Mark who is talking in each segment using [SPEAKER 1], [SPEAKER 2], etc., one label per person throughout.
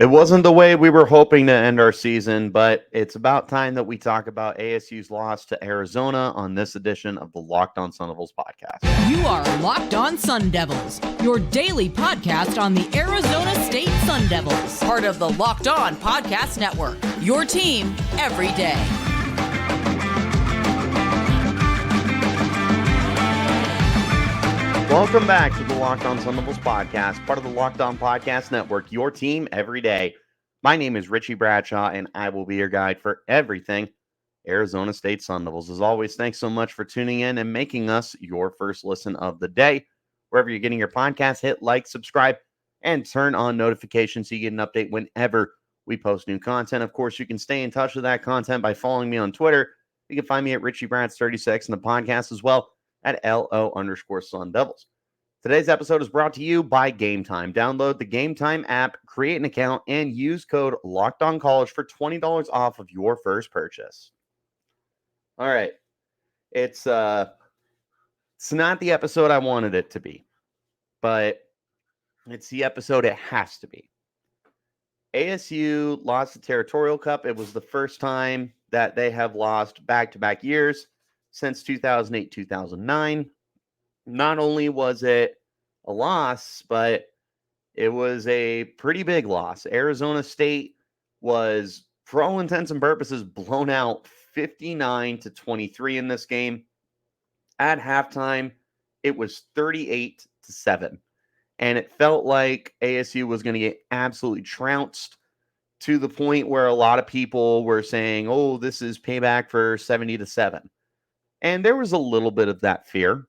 [SPEAKER 1] It wasn't the way we were hoping to end our season, but it's about time that we talk about ASU's loss to Arizona on this edition of the Locked On Sun Devils podcast.
[SPEAKER 2] You are Locked On Sun Devils, your daily podcast on the Arizona State Sun Devils, part of the Locked On Podcast Network, your team every day.
[SPEAKER 1] Welcome back to the Locked On Sun Devils podcast, part of the Locked On Podcast Network, your team every day. My name is Richie Bradshaw, and I will be your guide for everything Arizona State Sun Devils. As always, thanks so much for tuning in and making us your first listen of the day. Wherever you're getting your podcast, hit like, subscribe, and turn on notifications so you get an update whenever we post new content. Of course, you can stay in touch with that content by following me on Twitter. You can find me at RichieBrads36 and the podcast as well at LO_Sun Devils. Today's episode is brought to you by Game Time. Download the Game Time app, create an account, and use code LOCKEDONCollege for $20 off of your first purchase. All right. It's not the episode I wanted it to be, but it's the episode it has to be. ASU lost the Territorial Cup. It was the first time that they have lost back-to-back years since 2008-2009. Not only was it a loss, but it was a pretty big loss. Arizona State was, for all intents and purposes, blown out 59-23 in this game. At halftime, it was 38-7. And it felt like ASU was going to get absolutely trounced to the point where a lot of people were saying, oh, this is payback for 70-7. And there was a little bit of that fear.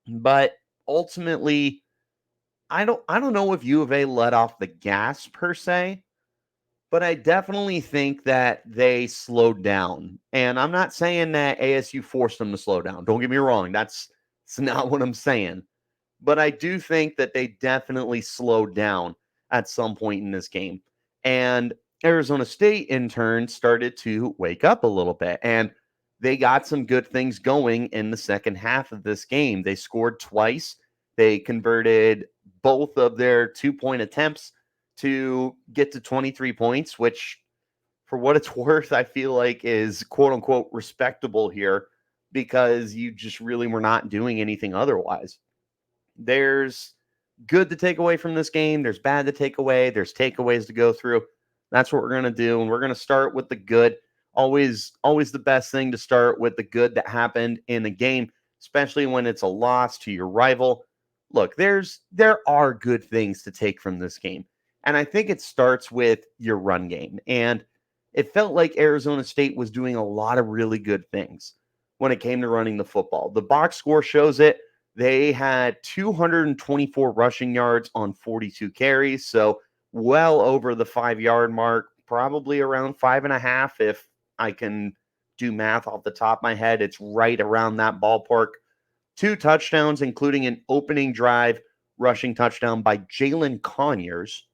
[SPEAKER 1] But ultimately, I don't know if U of A let off the gas per se, but I definitely think that they slowed down. And I'm not saying that ASU forced them to slow down. Don't get me wrong. That's not what I'm saying. But I do think that they definitely slowed down at some point in this game. And Arizona State, in turn, started to wake up a little bit. And they got some good things going in the second half of this game. They scored twice. They converted both of their 2-point attempts to get to 23 points, which, for what it's worth, I feel like is quote-unquote respectable here because you just really were not doing anything otherwise. There's good to take away from this game. There's bad to take away. There's takeaways to go through. That's what we're going to do, and we're going to start with the good. Always the best thing to start with the good that happened in the game, especially when it's a loss to your rival. Look, there are good things to take from this game. And I think it starts with your run game. And it felt like Arizona State was doing a lot of really good things when it came to running the football. The box score shows it. They had 224 rushing yards on 42 carries. So well over the 5-yard mark, probably around 5.5 if I can do math off the top of my head. It's right around that ballpark. 2 touchdowns, including an opening drive rushing touchdown by Jalen Conyers.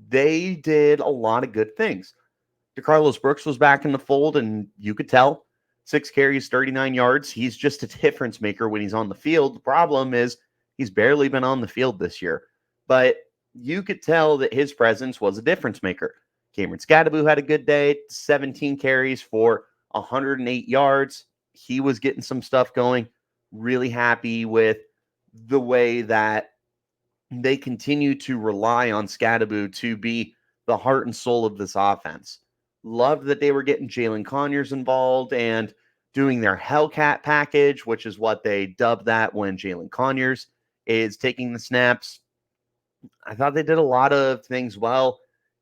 [SPEAKER 1] They did a lot of good things. DeCarlos Brooks was back in the fold, and you could tell. 6 carries, 39 yards. He's just a difference maker when he's on the field. The problem is he's barely been on the field this year. But you could tell that his presence was a difference maker. Cameron Scadaboo had a good day, 17 carries for 108 yards. He was getting some stuff going. Really happy with the way that they continue to rely on Scadaboo to be the heart and soul of this offense. Loved that they were getting Jalen Conyers involved and doing their Hellcat package, which is what they dubbed that when Jalen Conyers is taking the snaps. I thought they did a lot of things well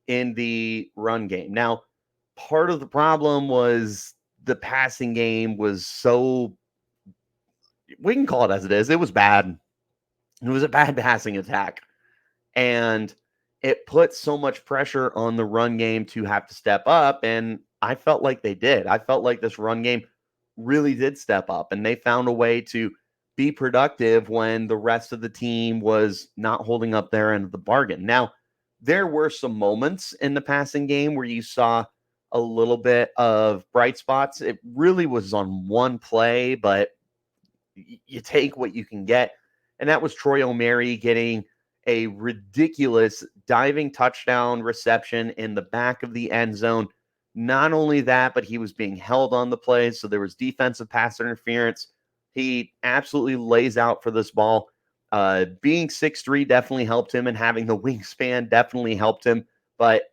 [SPEAKER 1] in the run game. Now, part of the problem was the passing game was so, we can call it as it is. It was bad. It was a bad passing attack. And it put so much pressure on the run game to have to step up. And I felt like they did. I felt like this run game really did step up. And they found a way to be productive when the rest of the team was not holding up their end of the bargain. Now, there were some moments in the passing game where you saw a little bit of bright spots. It really was on one play, but you take what you can get. And that was Troy O'Mary getting a ridiculous diving touchdown reception in the back of the end zone. Not only that, but he was being held on the play, so there was defensive pass interference. He absolutely lays out for this ball. Being 6'3" definitely helped him, and having the wingspan definitely helped him. But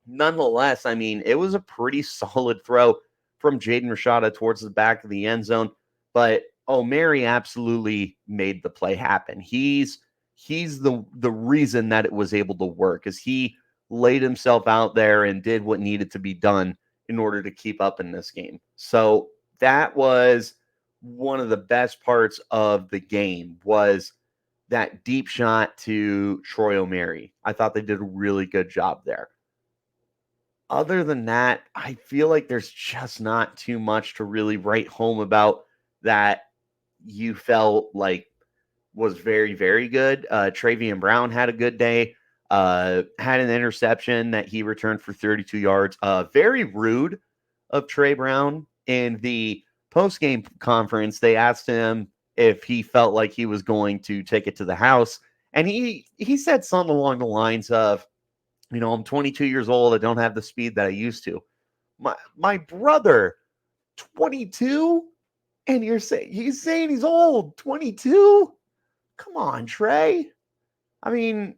[SPEAKER 1] nonetheless, I mean, it was a pretty solid throw from Jaden Rashada towards the back of the end zone. But O'Mary absolutely made the play happen. He's the reason that it was able to work, is he laid himself out there and did what needed to be done in order to keep up in this game. So that was one of the best parts of the game, was that deep shot to Troy O'Mary. I thought they did a really good job there. Other than that, I feel like there's just not too much to really write home about that you felt like was very, very good. Travion Brown had a good day, had an interception that he returned for 32 yards. Very rude of Trey Brown. In the post-game conference, they asked him if he felt like he was going to take it to the house. And he said something along the lines of, I'm 22 years old. I don't have the speed that I used to. My brother, 22, and he's saying he's old, 22? Come on, Trey. I mean,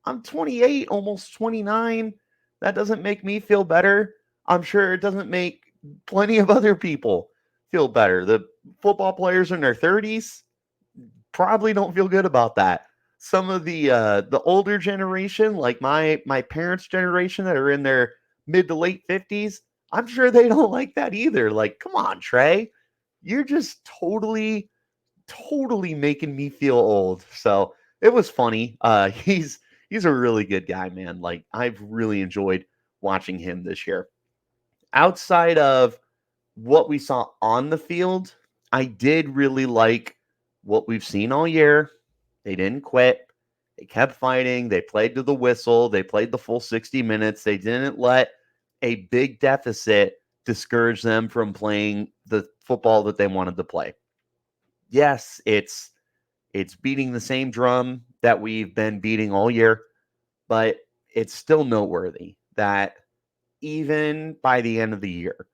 [SPEAKER 1] I'm 28, almost 29. That doesn't make me feel better. I'm sure it doesn't make plenty of other people feel better. The football players in their 30s probably don't feel good about that. Some of the older generation, like my parents' generation, that are in their mid to late 50s, I'm sure they don't like that either. Like, come on, Trey. You're just totally making me feel old. So it was funny. He's a really good guy, man. Like, I've really enjoyed watching him this year. Outside of what we saw on the field, I did really like what we've seen all year. They didn't quit. They kept fighting. They played to the whistle. They played the full 60 minutes. They didn't let a big deficit discourage them from playing the football that they wanted to play. Yes, it's beating the same drum that we've been beating all year, but it's still noteworthy that even by the end of the year,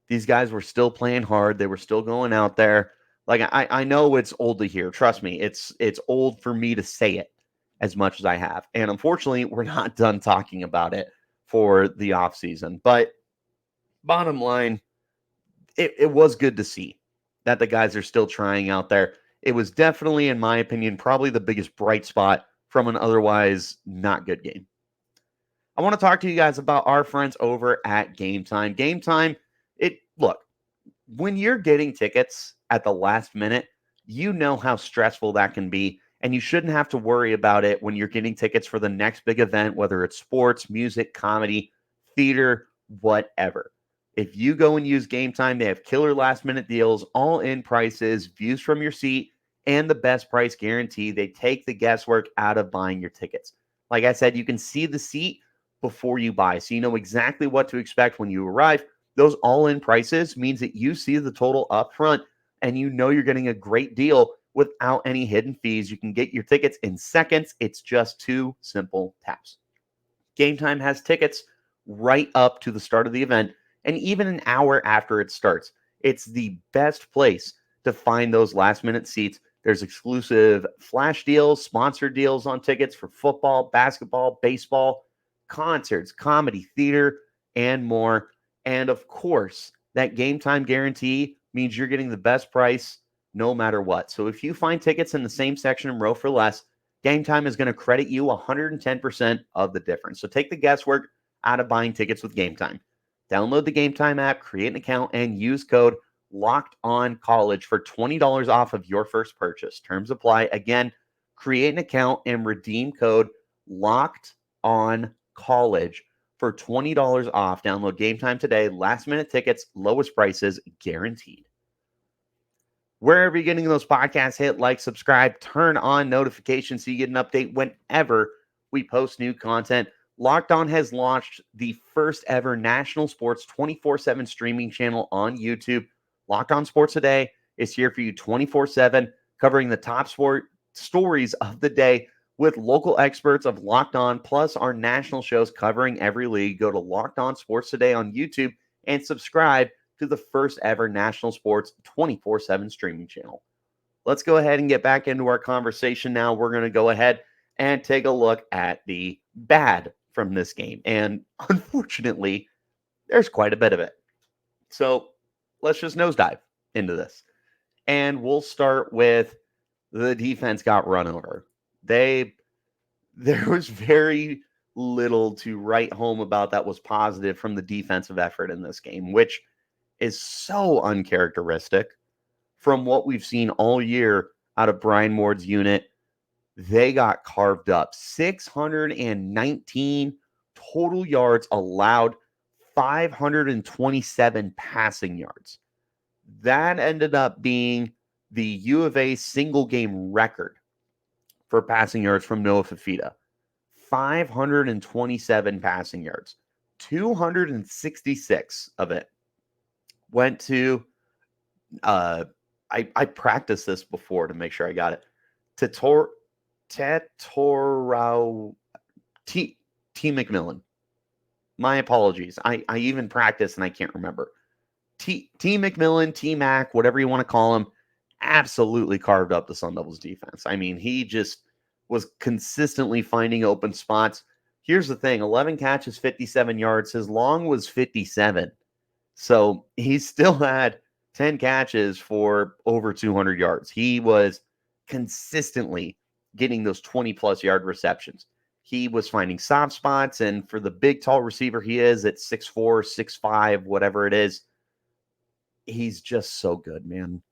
[SPEAKER 1] these guys were still playing hard. They were still going out there. Like, I know it's old to hear. Trust me, it's old for me to say it as much as I have. And unfortunately, we're not done talking about it for the offseason. But bottom line, it was good to see that the guys are still trying out there. It was definitely, in my opinion, probably the biggest bright spot from an otherwise not good game. I want to talk to you guys about our friends over at Game Time. Game Time, look, when you're getting tickets at the last minute, you know how stressful that can be, and you shouldn't have to worry about it when you're getting tickets for the next big event, whether it's sports, music, comedy, theater, whatever. If you go and use Game Time, they have killer last-minute deals, all-in prices, views from your seat, and the best price guarantee. They take the guesswork out of buying your tickets. Like I said, you can see the seat before you buy, so you know exactly what to expect when you arrive. Those all-in prices means that you see the total up front, and you know you're getting a great deal without any hidden fees. You can get your tickets in seconds. It's just 2 simple taps. Game Time has tickets right up to the start of the event, and even an hour after it starts. It's the best place to find those last-minute seats. There's exclusive flash deals, sponsored deals on tickets for football, basketball, baseball, concerts, comedy, theater, and more. And of course, that Game Time guarantee means you're getting the best price no matter what. So if you find tickets in the same section and row for less, Game Time is going to credit you 110% of the difference. So take the guesswork out of buying tickets with Game Time. Download the Game Time app, create an account, and use code LOCKEDONCollege for $20 off of your first purchase. Terms apply. Again, create an account and redeem code LOCKEDONCollege for $20 off. Download Game Time today. Last minute tickets, lowest prices guaranteed. Wherever you're getting those podcasts, hit like, subscribe, turn on notifications so you get an update whenever we post new content. Locked On has launched the first ever national sports 24/7 streaming channel on YouTube. Locked On Sports Today is here for you 24/7, covering the top sport stories of the day With local experts of Locked On, plus our national shows covering every league, go to Locked On Sports Today on YouTube and subscribe to the first ever national sports 24/7 streaming channel. Let's go ahead and get back into our conversation now. We're going to go ahead and take a look at the bad from this game. And unfortunately, there's quite a bit of it. So let's just nosedive into this. And we'll start with the defense got run over. There was very little to write home about that was positive from the defensive effort in this game, which is so uncharacteristic from what we've seen all year out of Brian Ward's unit. They got carved up. 619 total yards allowed, 527 passing yards. That ended up being the U of A single game record for passing yards from Noah Fifita. 527 passing yards. 266 of it went to I practiced this before to make sure I got it. Tetairoa T McMillan. My apologies. I even practiced and I can't remember. T McMillan, T Mac, whatever you want to call him, absolutely carved up the Sun Devils defense. I mean, he just was consistently finding open spots. Here's the thing, 11 catches, 57 yards. His long was 57. So he still had 10 catches for over 200 yards. He was consistently getting those 20-plus yard receptions. He was finding soft spots, and for the big, tall receiver he is at 6'4", 6'5", whatever it is, he's just so good, man.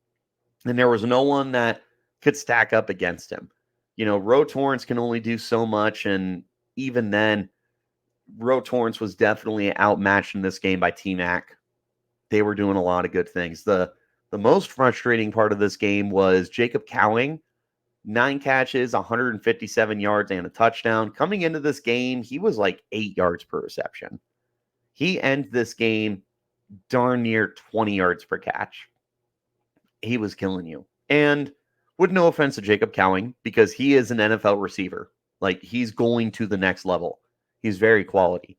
[SPEAKER 1] And there was no one that could stack up against him. You know, Ro Torrance can only do so much, and even then, Ro Torrance was definitely outmatched in this game by T-Mac. They were doing a lot of good things. The most frustrating part of this game was Jacob Cowing, 9 catches, 157 yards, and a touchdown. Coming into this game, he was like 8 yards per reception. He ended this game darn near 20 yards per catch. He was killing you. And with no offense to Jacob Cowing, because he is an NFL receiver. Like, he's going to the next level. He's very quality.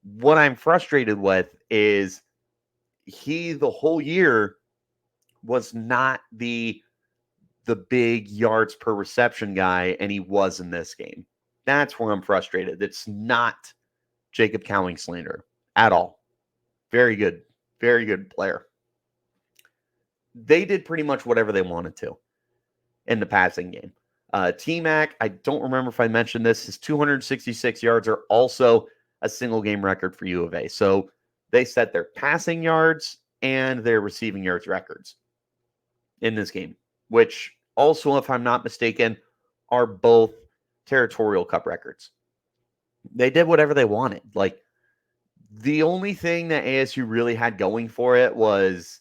[SPEAKER 1] What I'm frustrated with is he, the whole year, was not the big yards per reception guy, and he was in this game. That's where I'm frustrated. It's not Jacob Cowing slander at all. Very good player. They did pretty much whatever they wanted to in the passing game. T-Mac, I don't remember if I mentioned this, his 266 yards are also a single game record for U of A. So they set their passing yards and their receiving yards records in this game, which also, if I'm not mistaken, are both Territorial Cup records. They did whatever they wanted. Like, the only thing that ASU really had going for it was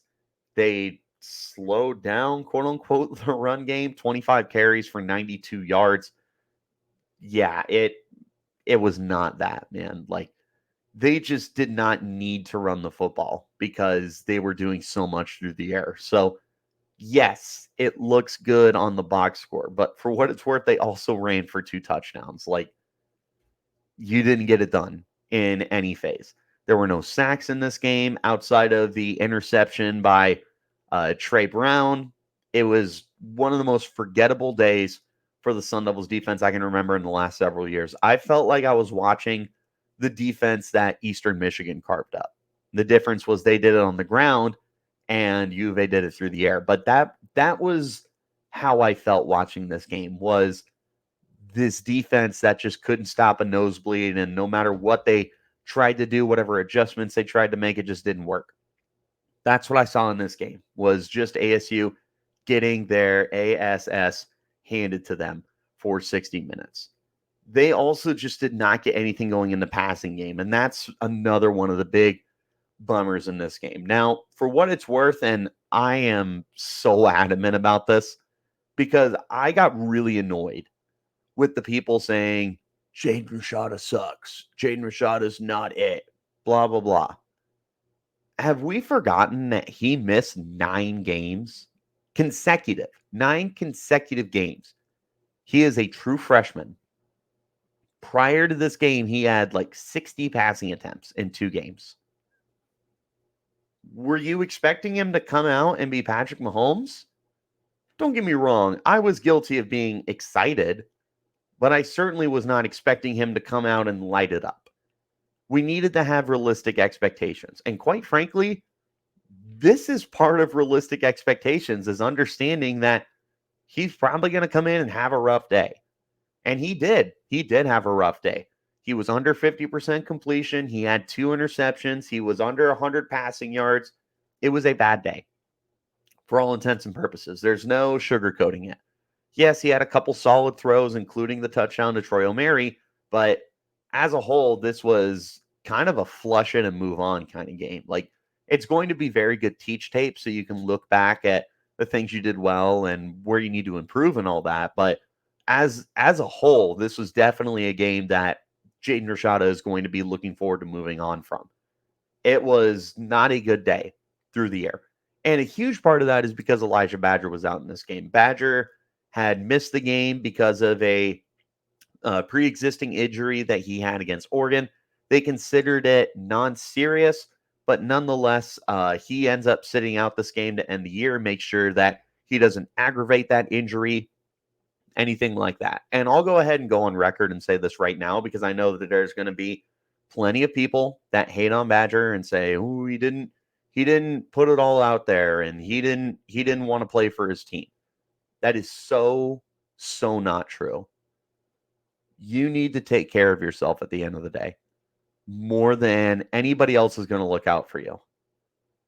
[SPEAKER 1] they slowed down, quote unquote, the run game. 25 carries for 92 yards. Yeah, it was not that, man. Like, they just did not need to run the football because they were doing so much through the air. So, yes, it looks good on the box score, but for what it's worth, they also ran for 2 touchdowns. Like, you didn't get it done in any phase. There were no sacks in this game outside of the interception by Trey Brown. It was one of the most forgettable days for the Sun Devils defense I can remember in the last several years. I felt like I was watching the defense that Eastern Michigan carved up. The difference was they did it on the ground and U of A did it through the air. But that was how I felt watching this game, was this defense that just couldn't stop a nosebleed, and no matter what they tried to do, whatever adjustments they tried to make, it just didn't work. That's what I saw in this game, was just ASU getting their ASS handed to them for 60 minutes. They also just did not get anything going in the passing game, and that's another one of the big bummers in this game. Now, for what it's worth, and I am so adamant about this because I got really annoyed with the people saying, Jaden Rashada sucks. Jaden Rashada's not it. Blah, blah, blah. Have we forgotten that he missed 9 games? 9 consecutive games. He is a true freshman. Prior to this game, he had like 60 passing attempts in 2 games. Were you expecting him to come out and be Patrick Mahomes? Don't get me wrong, I was guilty of being excited, but I certainly was not expecting him to come out and light it up. We needed to have realistic expectations. And quite frankly, this is part of realistic expectations, is understanding that he's probably going to come in and have a rough day. And he did. He did have a rough day. He was under 50% completion. He had 2 interceptions. He was under 100 passing yards. It was a bad day for all intents and purposes. There's no sugarcoating it. Yes, he had a couple solid throws, including the touchdown to Troy O'Mary, but as a whole, this was kind of a flush in and move on kind of game. Like, it's going to be very good teach tape, so you can look back at the things you did well and where you need to improve and all that. But as a whole, this was definitely a game that Jaden Rashada is going to be looking forward to moving on from. It was not a good day through the air. And a huge part of that is because Elijah Badger was out in this game. Badger had missed the game because of a pre-existing injury that he had against Oregon. They considered it non-serious, but nonetheless, he ends up sitting out this game to end the year, make sure that he doesn't aggravate that injury, anything like that. And I'll go ahead and go on record and say this right now, because I know that there's going to be plenty of people that hate on Badger and say, "Oh, he didn't put it all out there, and he didn't want to play for his team." That is so not true. You need to take care of yourself at the end of the day, more than anybody else is going to look out for you.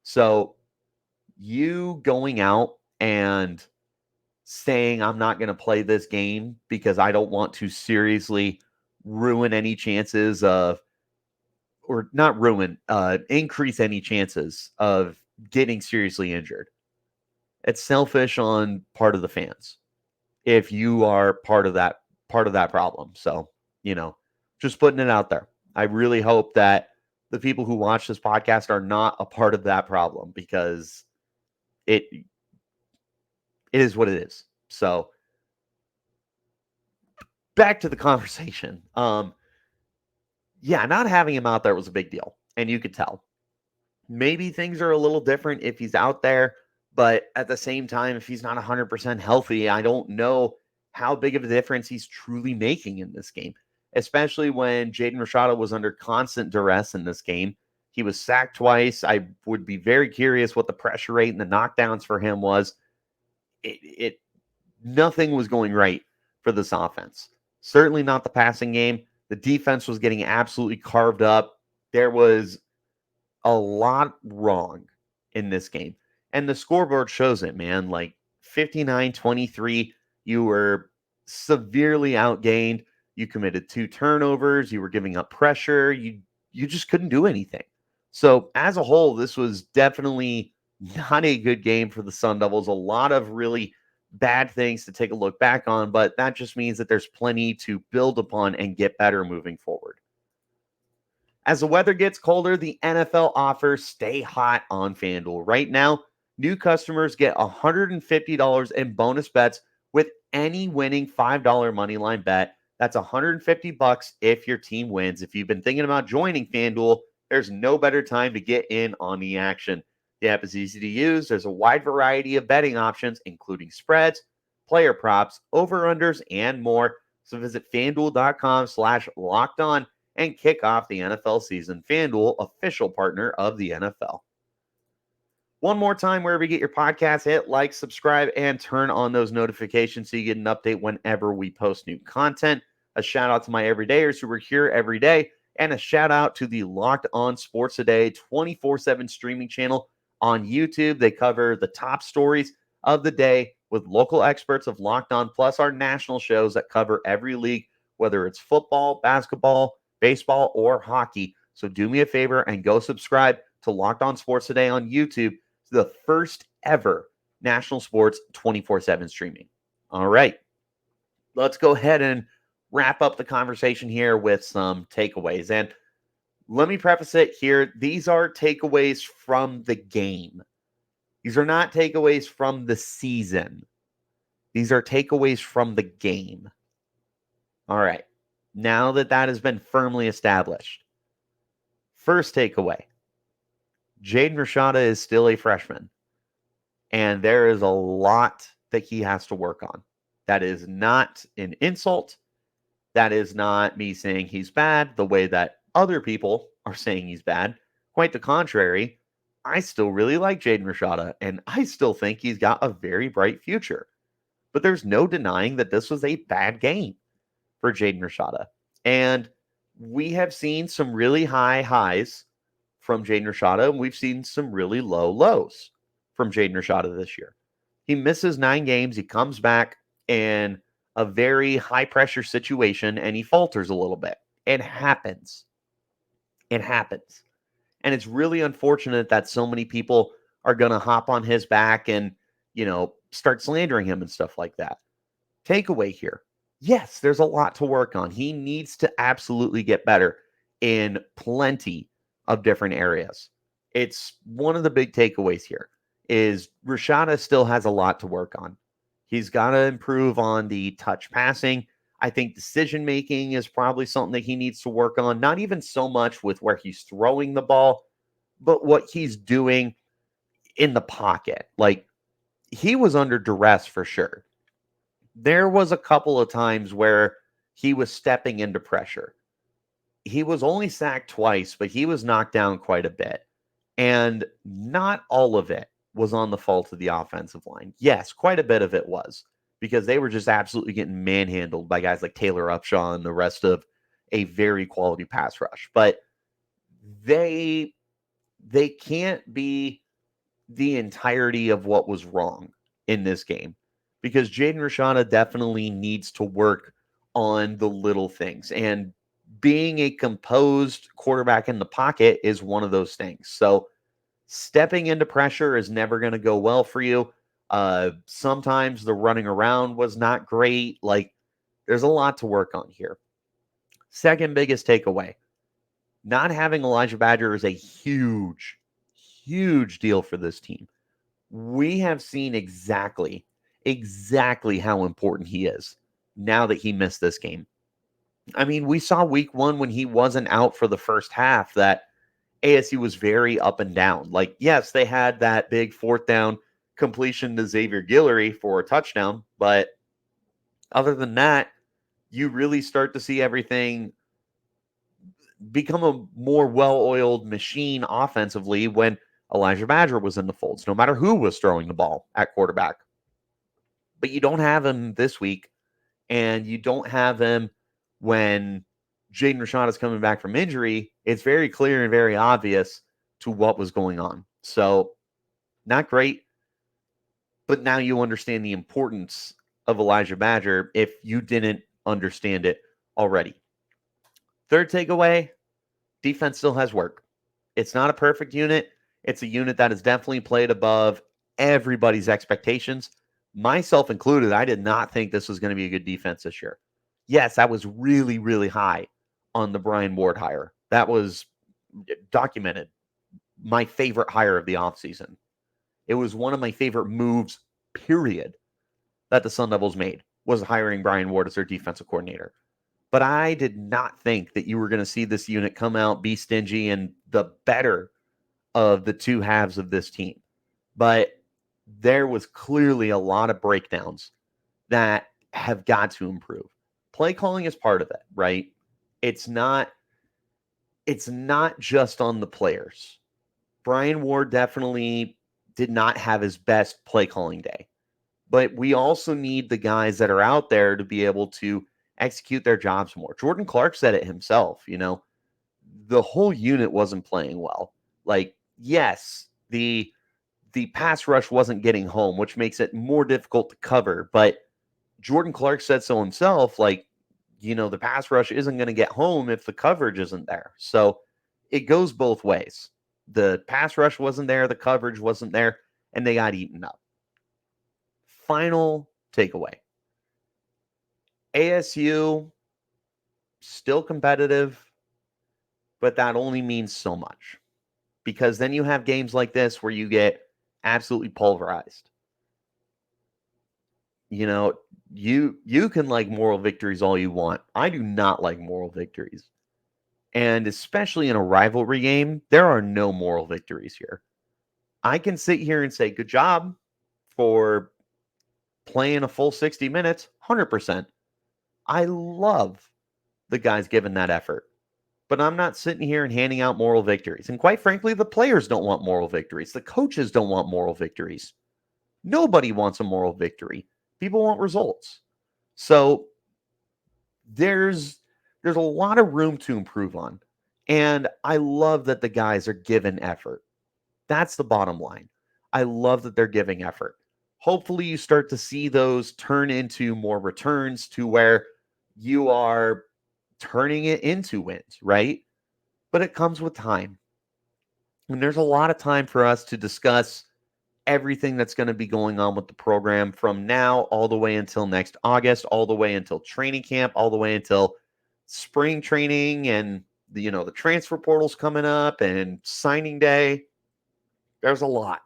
[SPEAKER 1] So you going out and saying, "I'm not going to play this game because I don't want to seriously ruin any chances of," or not ruin, increase any chances of getting seriously injured. It's selfish on part of the fans if you are part of that problem. So, just putting it out there. I really hope that the people who watch this podcast are not a part of that problem, because it is what it is. So, back to the conversation. Yeah, not having him out there was a big deal, and you could tell. Maybe things are a little different if he's out there, but at the same time, if he's not 100% healthy, I don't know how big of a difference he's truly making in this game, especially when Jaden Rashada was under constant duress in this game. He was sacked twice. I would be very curious what the pressure rate and the knockdowns for him was. Nothing was going right for this offense. Certainly not the passing game. The defense was getting absolutely carved up. There was a lot wrong in this game. And the scoreboard shows it, man. Like 59-23, you were severely outgained. You committed 2 turnovers. You were giving up pressure. You just couldn't do anything. So as a whole, this was definitely not a good game for the Sun Devils. A lot of really bad things to take a look back on, but that just means that there's plenty to build upon and get better moving forward. As the weather gets colder, the NFL offers stay hot on FanDuel. Right now, new customers get $150 in bonus bets with any winning $5 moneyline bet. That's $150 if your team wins. If you've been thinking about joining FanDuel, there's no better time to get in on the action. The app is easy to use. There's a wide variety of betting options, including spreads, player props, over-unders, and more. So visit FanDuel.com/lockedon and kick off the NFL season. FanDuel, official partner of the NFL. One more time, wherever you get your podcast, hit like, subscribe, and turn on those notifications so you get an update whenever we post new content. A shout out to my everydayers who are here every day, and a shout out to the Locked On Sports Today 24/7 streaming channel on YouTube. They cover the top stories of the day with local experts of Locked On, plus our national shows that cover every league, whether it's football, basketball, baseball, or hockey. So do me a favor and go subscribe to Locked On Sports Today on YouTube, the first ever national sports 24/7 streaming. All right, let's go ahead and wrap up the conversation here with some takeaways. And let me preface it here. These are takeaways from the game. These are not takeaways from the season. These are takeaways from the game. All right. Now that has been firmly established, first takeaway, Jaden Rashada is still a freshman, and there is a lot that he has to work on. That is not an insult. That is not me saying he's bad the way that other people are saying he's bad. Quite the contrary. I still really like Jaden Rashada, and I still think he's got a very bright future. But there's no denying that this was a bad game for Jaden Rashada. And we have seen some really high highs from Jaden Rashada, and we've seen some really low lows from Jaden Rashada this year. He misses 9 games. He comes back in a very high pressure situation, and he falters a little bit. It happens. It happens. And it's really unfortunate that so many people are going to hop on his back and, start slandering him and stuff like that. Takeaway here. Yes, there's a lot to work on. He needs to absolutely get better in plenty of different areas. It's one of the big takeaways here is Rashada still has a lot to work on. He's got to improve on the touch passing. I think decision-making is probably something that he needs to work on, not even so much with where he's throwing the ball, but what he's doing in the pocket. Like, he was under duress for sure. There was a couple of times where he was stepping into pressure. He was only sacked twice, but he was knocked down quite a bit. And not all of it was on the fault of the offensive line. Yes, quite a bit of it was, because they were just absolutely getting manhandled by guys like Taylor Upshaw and the rest of a very quality pass rush. But they can't be the entirety of what was wrong in this game, because Jaden Rashada definitely needs to work on the little things. And being a composed quarterback in the pocket is one of those things. So stepping into pressure is never going to go well for you. Sometimes the running around was not great. Like, there's a lot to work on here. Second biggest takeaway, not having Elijah Badger is a huge, huge deal for this team. We have seen exactly how important he is now that he missed this game. I mean, we saw week 1 when he wasn't out for the first half that ASU was very up and down. Like, yes, they had that big 4th down completion to Xavier Guillory for a touchdown, but other than that, you really start to see everything become a more well-oiled machine offensively when Elijah Badger was in the folds, no matter who was throwing the ball at quarterback. But you don't have him this week, and you don't have him when Jaden Rashada is coming back from injury. It's very clear and very obvious to what was going on. So, not great, but now you understand the importance of Elijah Badger if you didn't understand it already. Third takeaway, defense still has work. It's not a perfect unit. It's a unit that has definitely played above everybody's expectations, myself included. I did not think this was going to be a good defense this year. Yes, I was really, really high on the Brian Ward hire. That was documented. My favorite hire of the offseason. It was one of my favorite moves, period, that the Sun Devils made, was hiring Brian Ward as their defensive coordinator. But I did not think that you were going to see this unit come out, be stingy, and the better of the two halves of this team. But there was clearly a lot of breakdowns that have got to improve. Play calling is part of it, right? It's not just on the players. Brian Ward definitely did not have his best play calling day. But we also need the guys that are out there to be able to execute their jobs more. Jordan Clark said it himself, the whole unit wasn't playing well. Like, yes, the pass rush wasn't getting home, which makes it more difficult to cover. But Jordan Clark said so himself, like, the pass rush isn't going to get home if the coverage isn't there. So it goes both ways. The pass rush wasn't there, the coverage wasn't there, and they got eaten up. Final takeaway. ASU, still competitive, but that only means so much. Because then you have games like this where you get absolutely pulverized. You know, you can like moral victories all you want. I do not like moral victories. And especially in a rivalry game, there are no moral victories here. I can sit here and say, good job for playing a full 60 minutes, 100%. I love the guys giving that effort. But I'm not sitting here and handing out moral victories. And quite frankly, the players don't want moral victories. The coaches don't want moral victories. Nobody wants a moral victory. People want results. So there's a lot of room to improve on. And I love that the guys are given effort. That's the bottom line. I love that they're giving effort. Hopefully you start to see those turn into more returns to where you are turning it into wins, right? But it comes with time. And there's a lot of time for us to discuss everything that's going to be going on with the program from now all the way until next August, all the way until training camp, all the way until spring training and the transfer portal's coming up and signing day. There's a lot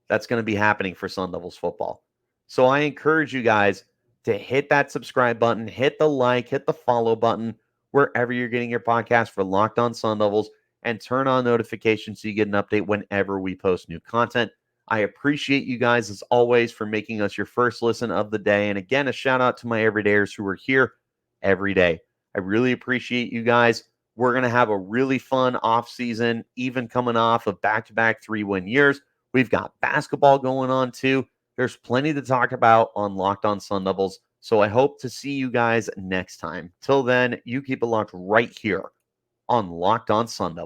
[SPEAKER 1] that's going to be happening for Sun Devils football. So I encourage you guys to hit that subscribe button, hit the like, hit the follow button wherever you're getting your podcast for Locked On Sun Devils, and turn on notifications so you get an update whenever we post new content. I appreciate you guys, as always, for making us your first listen of the day. And again, a shout out to my everydayers who are here every day. I really appreciate you guys. We're going to have a really fun off season, even coming off of back-to-back 3-win years. We've got basketball going on too. There's plenty to talk about on Locked On Sun Devils. So I hope to see you guys next time. Till then, you keep it locked right here on Locked On Sun Devils.